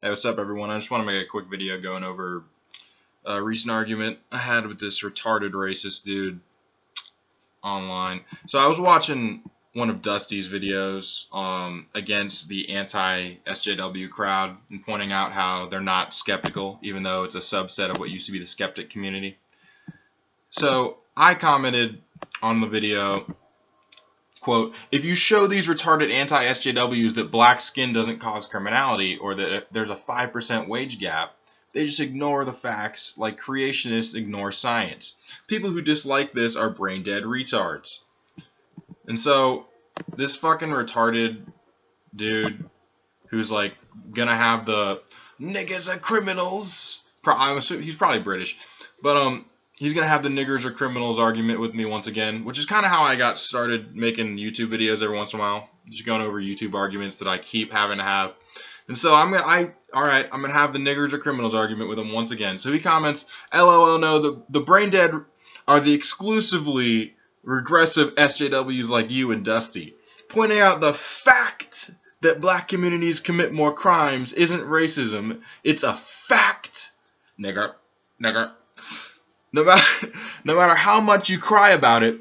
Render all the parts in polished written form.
Hey, what's up, everyone? I just want to make a quick video going over a recent argument I had with this retarded racist dude online. So I was watching one of Dusty's videos against the anti-SJW crowd and pointing out how they're not skeptical, even though it's a subset of what used to be the skeptic community. So I commented on the video, quote, if you show these retarded anti-SJWs that black skin doesn't cause criminality or that there's a 5% wage gap, they just ignore the facts like creationists ignore science. People who dislike this are brain-dead retards. And so this fucking retarded dude who's like gonna have the niggas are criminals, I'm assuming he's probably British, but he's going to have the niggers are criminals argument with me once again, which is kind of how I got started making YouTube videos every once in a while. Just going over YouTube arguments that I keep having to have. And so I'm going to have the niggers are criminals argument with him once again. So he comments, LOL, no, the brain dead are the exclusively regressive SJWs like you and Dusty. Pointing out the fact that black communities commit more crimes isn't racism. It's a fact. Nigger. No matter how much you cry about it,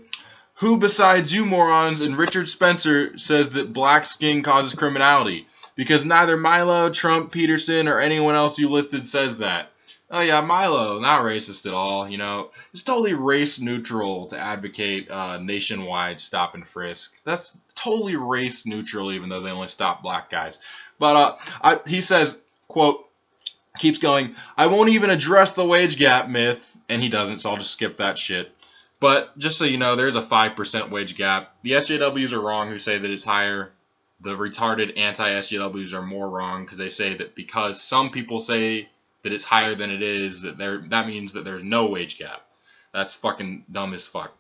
who besides you morons and Richard Spencer says that black skin causes criminality? Because neither Milo, Trump, Peterson, or anyone else you listed says that. Oh yeah, Milo, not racist at all, you know. It's totally race neutral to advocate nationwide stop and frisk. That's totally race neutral, even though they only stop black guys. But he says, quote, keeps going, I won't even address the wage gap myth. And he doesn't, so I'll just skip that shit. But just so you know, there's a 5% wage gap. The SJWs are wrong who say that it's higher. The retarded anti-SJWs are more wrong because they say that because some people say that it's higher than it is, that means that there's no wage gap. That's fucking dumb as fuck.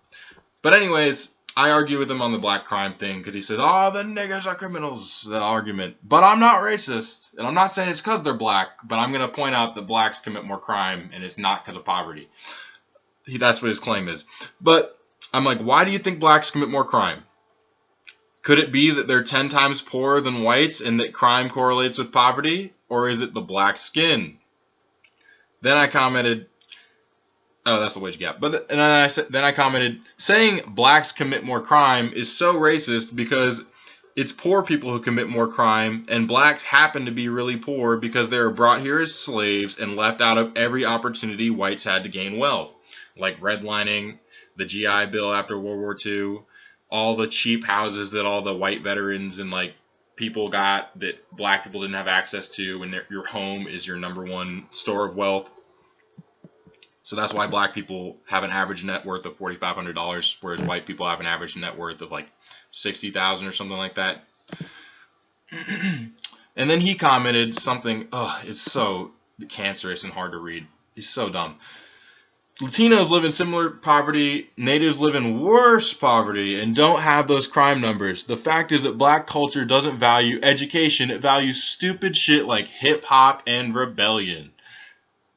But anyways, I argue with him on the black crime thing because he says, oh, the niggers are criminals, the argument. But I'm not racist, and I'm not saying it's because they're black, but I'm going to point out that blacks commit more crime, and it's not because of poverty. That's what his claim is. But I'm like, why do you think blacks commit more crime? Could it be that they're 10 times poorer than whites and that crime correlates with poverty? Or is it the black skin? Then I commented, oh, that's the wage gap. But then I commented, saying blacks commit more crime is so racist because it's poor people who commit more crime, and blacks happen to be really poor because they were brought here as slaves and left out of every opportunity whites had to gain wealth, like redlining, the GI Bill after World War II, all the cheap houses that all the white veterans and like people got that black people didn't have access to, and your home is your #1 store of wealth. So that's why black people have an average net worth of $4,500, whereas white people have an average net worth of like $60,000 or something like that. And then he commented something, it's so cancerous and hard to read. He's so dumb. Latinos live in similar poverty, natives live in worse poverty, and don't have those crime numbers. The fact is that black culture doesn't value education, it values stupid shit like hip-hop and rebellion.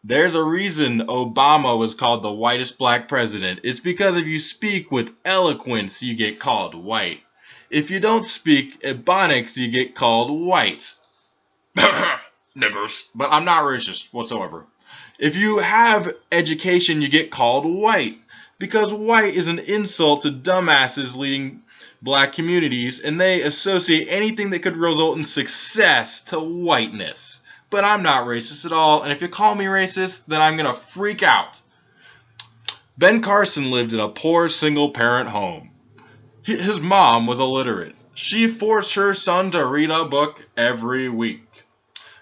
There's a reason Obama was called the whitest black president. It's because if you speak with eloquence, you get called white. If you don't speak ebonics, you get called white. Niggers. But I'm not racist whatsoever. If you have education, you get called white. Because white is an insult to dumbasses leading black communities, and they associate anything that could result in success to whiteness. But I'm not racist at all, and if you call me racist, then I'm going to freak out. Ben Carson lived in a poor single-parent home. His mom was illiterate. She forced her son to read a book every week,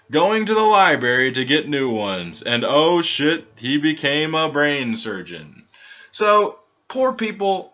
going to the library to get new ones, and oh shit, he became a brain surgeon. So, poor people,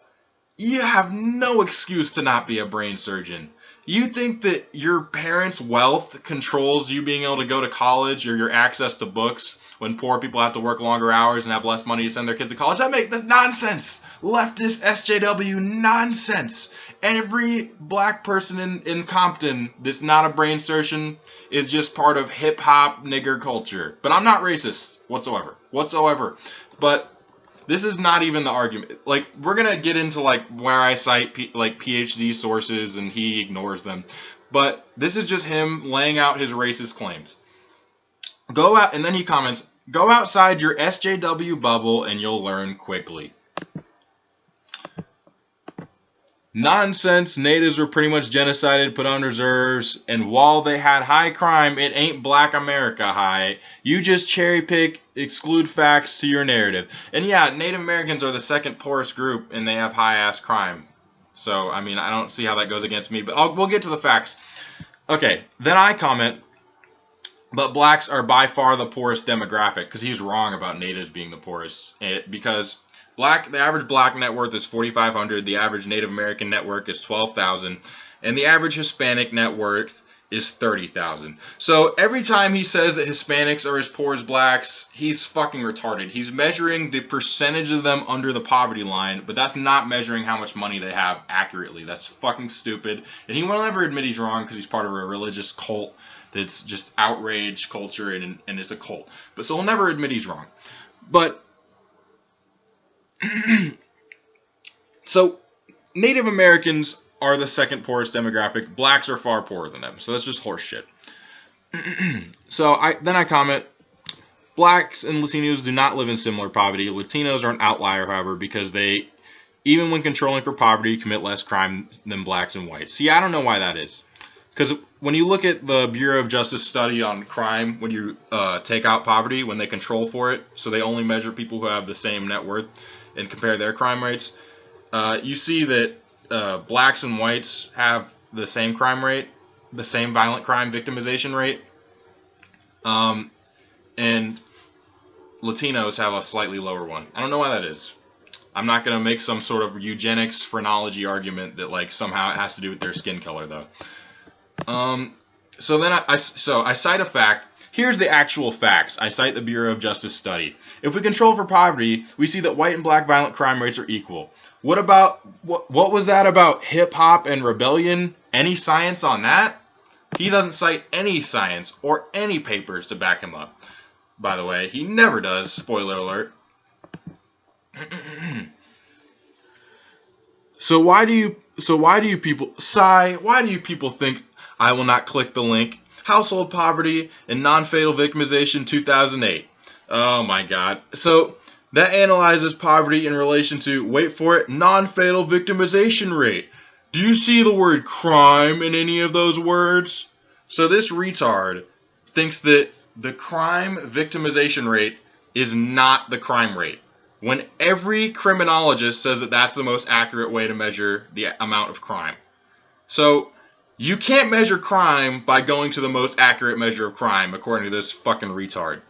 you have no excuse to not be a brain surgeon. You think that your parents' wealth controls you being able to go to college or your access to books when poor people have to work longer hours and have less money to send their kids to college? That's nonsense. Leftist SJW nonsense. Every black person in Compton that's not a brain surgeon is just part of hip-hop nigger culture. But I'm not racist whatsoever. But this is not even the argument. Like, we're going to get into, like, where I cite, PhD sources and he ignores them. But this is just him laying out his racist claims. Go out, and then he comments, go outside your SJW bubble and you'll learn quickly. Nonsense. Natives were pretty much genocided, put on reserves, and while they had high crime, it ain't Black America high. You just cherry pick, exclude facts to your narrative. And yeah, Native Americans are the second poorest group, and they have high-ass crime. So, I mean, I don't see how that goes against me, but we'll get to the facts. Okay, then I comment, but blacks are by far the poorest demographic, because he's wrong about natives being the poorest, because the average black net worth is $4,500, the average Native American net worth is $12,000, and the average Hispanic net worth is $30,000. So every time he says that Hispanics are as poor as blacks, he's fucking retarded. He's measuring the percentage of them under the poverty line, but that's not measuring how much money they have accurately. That's fucking stupid, and he will never admit he's wrong because he's part of a religious cult that's just outrage culture, and it's a cult. But so he'll never admit he's wrong. But so Native Americans are the second poorest demographic. Blacks are far poorer than them. So that's just horse shit. So I comment, blacks and Latinos do not live in similar poverty. Latinos are an outlier, however, because they, even when controlling for poverty, commit less crime than blacks and whites. See, I don't know why that is. Because when you look at the Bureau of Justice study on crime, when you take out poverty, when they control for it, so they only measure people who have the same net worth and compare their crime rates, you see that blacks and whites have the same crime rate, the same violent crime victimization rate, and Latinos have a slightly lower one. I don't know why that is. I'm not going to make some sort of eugenics phrenology argument that like somehow it has to do with their skin color, though. So then I cite a fact. Here's the actual facts. I cite the Bureau of Justice study. If we control for poverty, we see that white and black violent crime rates are equal. What was that about hip hop and rebellion? Any science on that? He doesn't cite any science or any papers to back him up. By the way, he never does. Spoiler alert. So why do you people think I will not click the link? Household poverty and non-fatal victimization 2008. Oh my god. So that analyzes poverty in relation to, wait for it, non-fatal victimization rate. Do you see the word crime in any of those words? So this retard thinks that the crime victimization rate is not the crime rate, when every criminologist says that that's the most accurate way to measure the amount of crime. So you can't measure crime by going to the most accurate measure of crime, according to this fucking retard.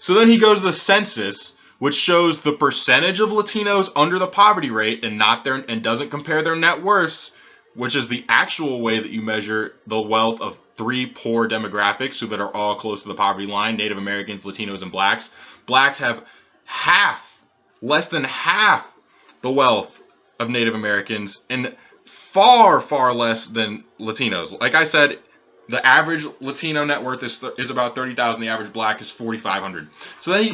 So then he goes to the census, which shows the percentage of Latinos under the poverty rate and doesn't compare their net worths, which is the actual way that you measure the wealth of three poor demographics, so that are all close to the poverty line: Native Americans, Latinos, and blacks. Blacks have less than half the wealth of Native Americans, and far, far less than Latinos. Like I said, the average Latino net worth is about $30,000. The average black is $4,500.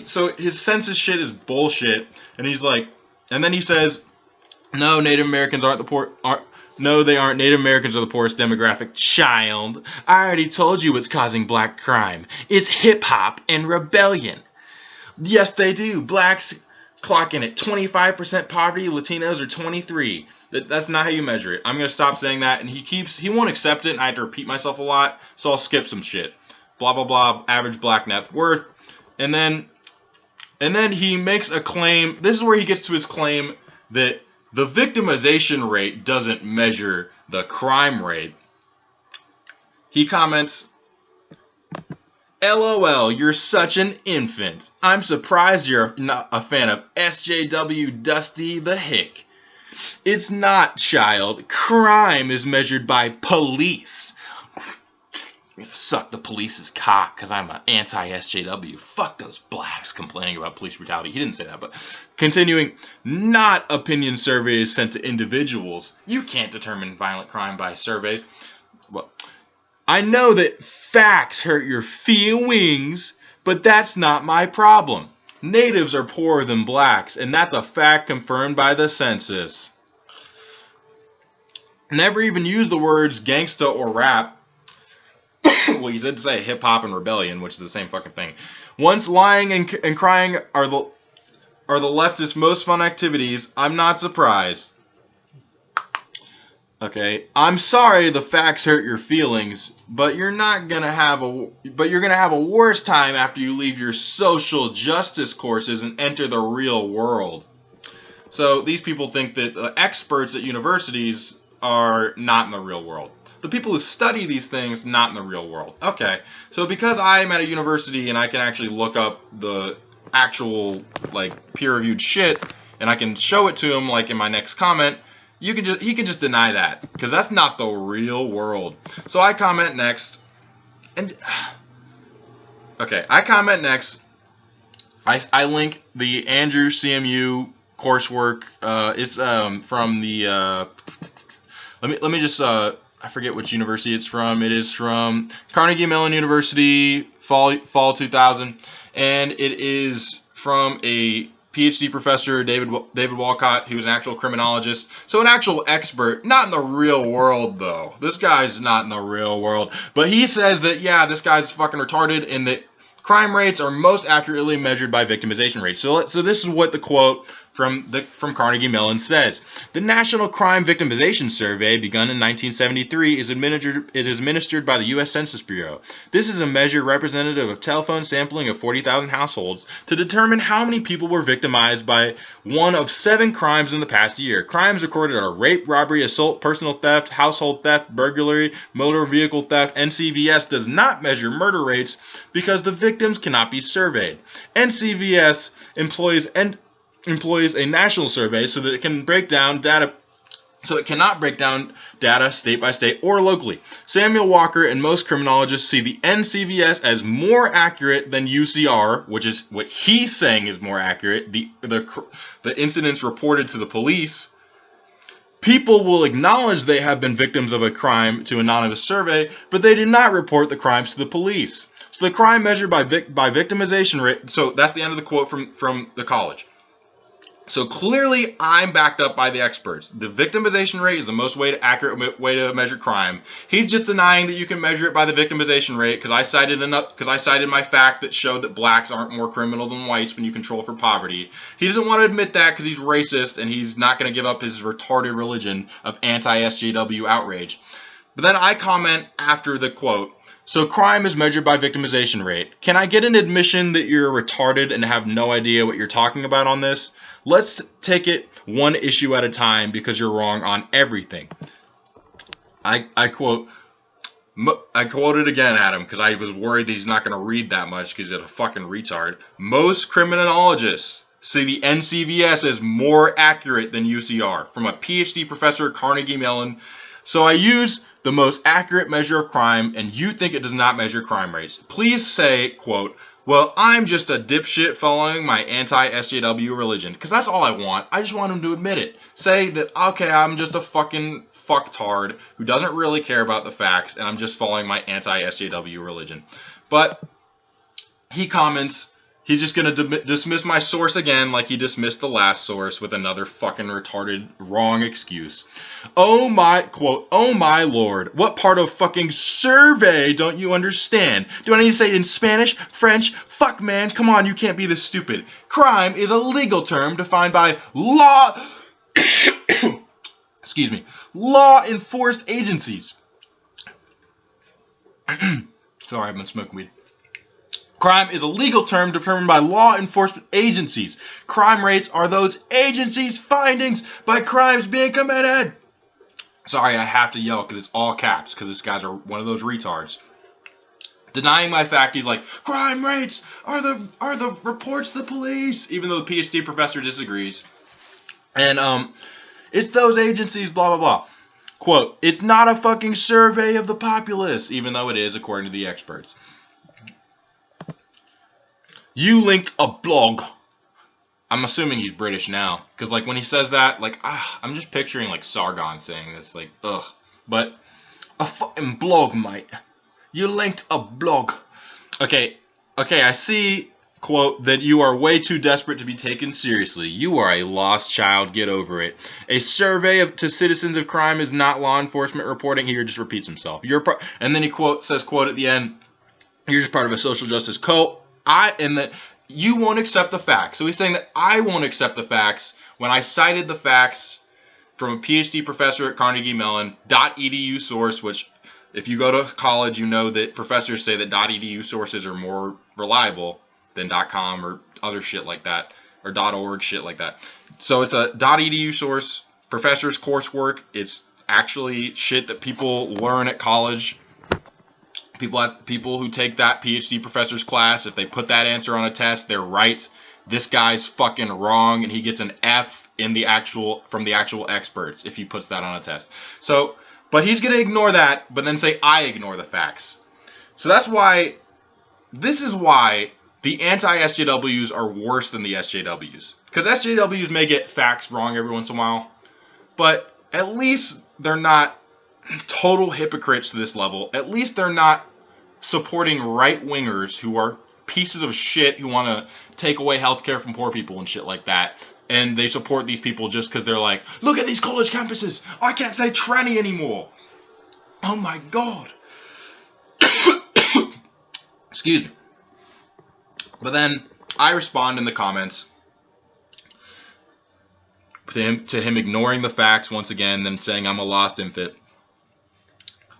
So his census shit is bullshit. And he's like, and then he says, no, Native Americans aren't the poor. No, they aren't. Native Americans are the poorest demographic. Child, I already told you what's causing black crime. It's hip hop and rebellion. Yes, they do. Blacks clock in at 25% poverty. Latinos are 23%. That's not how you measure it. I'm going to stop saying that, and he won't accept it, and I have to repeat myself a lot, so I'll skip some shit. Blah, blah, blah, average black net worth. And then he makes a claim. This is where he gets to his claim that the victimization rate doesn't measure the crime rate. He comments, LOL, you're such an infant. I'm surprised you're not a fan of SJW Dusty the Hick. It's not, child. Crime is measured by police. I'm gonna suck the police's cock because I'm an anti-SJW. Fuck those blacks complaining about police brutality. He didn't say that, but continuing, not opinion surveys sent to individuals. You can't determine violent crime by surveys. Well, I know that facts hurt your feelings, but that's not my problem. Natives are poorer than blacks, and that's a fact confirmed by the census. Never even use the words gangsta or rap. well, you did say hip hop and rebellion, which is the same fucking thing. Once lying and crying are the leftist most fun activities, I'm not surprised. Okay, I'm sorry the facts hurt your feelings, but you're gonna have a worse time after you leave your social justice courses and enter the real world. So these people think that experts at universities are not in the real world. The people who study these things, not in the real world. Okay, so because I'm at a university and I can actually look up the actual like peer-reviewed shit and I can show it to him like in my next comment, he can just deny that because that's not the real world. So I comment next, and okay, I comment next. I link the Andrew CMU coursework. It's from the let me just I forget which university it's from. It is from Carnegie Mellon University, fall 2000, and it is from a PhD professor, David Walcott. He was an actual criminologist, so an actual expert, not in the real world though. This guy's not in the real world, but he says that yeah, this guy's fucking retarded and that crime rates are most accurately measured by victimization rates. So this is what the quote from Carnegie Mellon says. The National Crime Victimization Survey, begun in 1973, is administered by the U.S. Census Bureau. This is a measure representative of telephone sampling of 40,000 households to determine how many people were victimized by one of 7 crimes in the past year. Crimes recorded are rape, robbery, assault, personal theft, household theft, burglary, motor vehicle theft. NCVS does not measure murder rates because the victims cannot be surveyed. NCVS employs a national survey so that it can break down data, so it cannot break down data state by state or locally. Samuel Walker and most criminologists see the NCVS as more accurate than UCR, which is what he's saying is more accurate. The incidents reported to the police. People will acknowledge they have been victims of a crime to anonymous survey, but they did not report the crimes to the police. So the crime measured by victimization rate. So that's the end of the quote from the college. So clearly, I'm backed up by the experts. The victimization rate is the most accurate way to measure crime. He's just denying that you can measure it by the victimization rate because I cited my fact that showed that blacks aren't more criminal than whites when you control for poverty. He doesn't want to admit that because he's racist and he's not going to give up his retarded religion of anti-SJW outrage. But then I comment after the quote. So crime is measured by victimization rate. Can I get an admission that you're retarded and have no idea what you're talking about on this? Let's take it one issue at a time because you're wrong on everything. I quote it again at him because I was worried that he's not going to read that much because he's a fucking retard. Most criminologists see the NCVS as more accurate than UCR, from a PhD professor at Carnegie Mellon. So I use the most accurate measure of crime and you think it does not measure crime rates. Please say, quote, well, I'm just a dipshit following my anti-SJW religion. Because that's all I want. I just want him to admit it. Say that, okay, I'm just a fucking fucktard who doesn't really care about the facts, and I'm just following my anti-SJW religion. But he comments, he's just going to dismiss my source again like he dismissed the last source with another fucking retarded wrong excuse. Oh my, quote, oh my lord, what part of fucking survey don't you understand? Do I need to say it in Spanish, French? Fuck man, come on, you can't be this stupid. Crime is a legal term defined by law, excuse me, law enforced agencies. Sorry, I've been smoking weed. Crime is a legal term determined by law enforcement agencies. Crime rates are those agencies' findings by crimes being committed. Sorry, I have to yell because it's all caps because this guy's one of those retards. Denying my fact, he's like, crime rates are the reports to the police, even though the PhD professor disagrees. And it's those agencies, blah, blah, blah. Quote, it's not a fucking survey of the populace, even though it is according to the experts. You linked a blog. I'm assuming he's British now. Because, like, when he says that, like, I'm just picturing, like, Sargon saying this. Like, ugh. But, a fucking blog, mate. You linked a blog. Okay, I see, quote, that you are way too desperate to be taken seriously. You are a lost child. Get over it. A survey to citizens of crime is not law enforcement reporting. Here just repeats himself. And then he says, quote, at the end, you're just part of a social justice cult. And that you won't accept the facts. So he's saying that I won't accept the facts when I cited the facts from a PhD professor at Carnegie Mellon, .edu source, which if you go to college, you know that professors say that .edu sources are more reliable than .com or other shit like that, or .org shit like that. So it's a .edu source, professor's coursework. It's actually shit that people learn at college. People who take that PhD professor's class, if they put that answer on a test, they're right. This guy's fucking wrong, and he gets an F from the actual experts if he puts that on a test. So, but he's gonna ignore that, but then say I ignore the facts. So this is why the anti-SJWs are worse than the SJWs. Because SJWs may get facts wrong every once in a while, but at least they're not total hypocrites to this level. At least they're not supporting right-wingers who are pieces of shit who want to take away healthcare from poor people and shit like that. And they support these people just because they're like, look at these college campuses. I can't say tranny anymore. Oh my God. Excuse me. But then I respond in the comments to him ignoring the facts once again, then saying I'm a lost infant.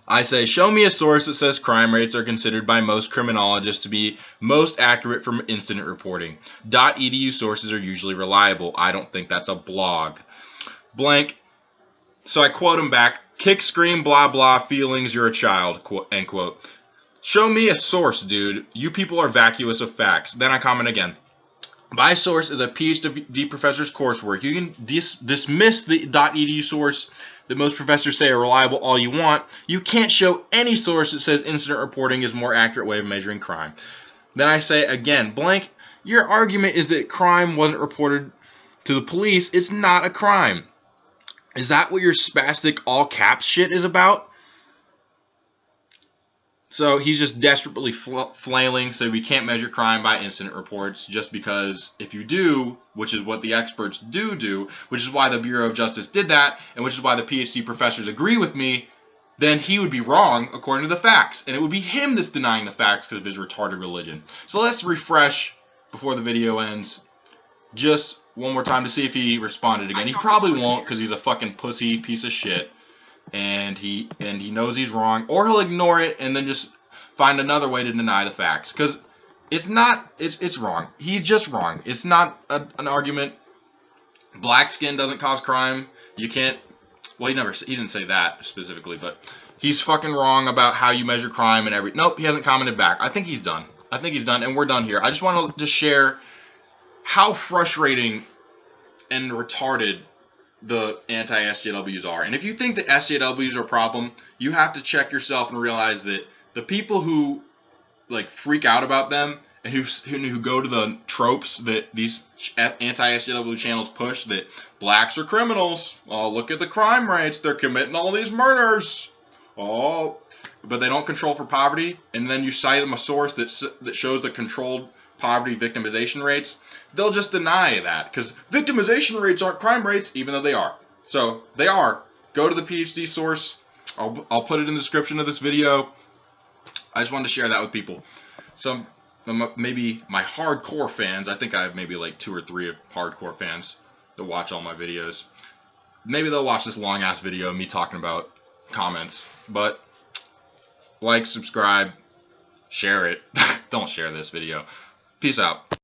I say, show me a source that says crime rates are considered by most criminologists to be most accurate for incident reporting. .edu sources are usually reliable. I don't think that's a blog. Blank. So I quote him back, kick, scream, blah, blah, feelings, you're a child, quote, end quote. Show me a source, dude. You people are vacuous of facts. Then I comment again. My source is a PhD professor's coursework. You can dismiss the .edu source that most professors say are reliable all you want. You can't show any source that says incident reporting is a more accurate way of measuring crime. Then I say again, blank, your argument is that crime wasn't reported to the police. It's not a crime. Is that what your spastic all caps shit is about? So he's just desperately flailing, so we can't measure crime by incident reports, just because if you do, which is what the experts do, which is why the Bureau of Justice did that, and which is why the PhD professors agree with me, then he would be wrong according to the facts. And it would be him that's denying the facts because of his retarded religion. So let's refresh before the video ends just one more time to see if he responded again. He probably won't because he's a fucking pussy piece of shit. And he knows he's wrong, or he'll ignore it and then just find another way to deny the facts, because it's wrong. He's just wrong. It's not an argument. Black skin doesn't cause crime. You can't. Well, he didn't say that specifically, but he's fucking wrong about how you measure crime and everything. Nope, he hasn't commented back. I think he's done. And we're done here. I just want to share how frustrating and retarded the anti-SJWs are. And if you think that SJWs are a problem, you have to check yourself and realize that the people who like freak out about them and who go to the tropes that these anti-SJW channels push, that blacks are criminals. Oh, look at the crime rates. They're committing all these murders. Oh, but they don't control for poverty. And then you cite them a source that shows the controlled poverty victimization rates. They'll just deny that because victimization rates aren't crime rates, even though they are. So they are. Go to the PhD source. I'll put it in the description of this video. I just wanted to share that with people. So maybe my hardcore fans, I think I have maybe like 2 or 3 of hardcore fans that watch all my videos. Maybe they'll watch this long ass video of me talking about comments. But like, subscribe, share it. Don't share this video. Peace out.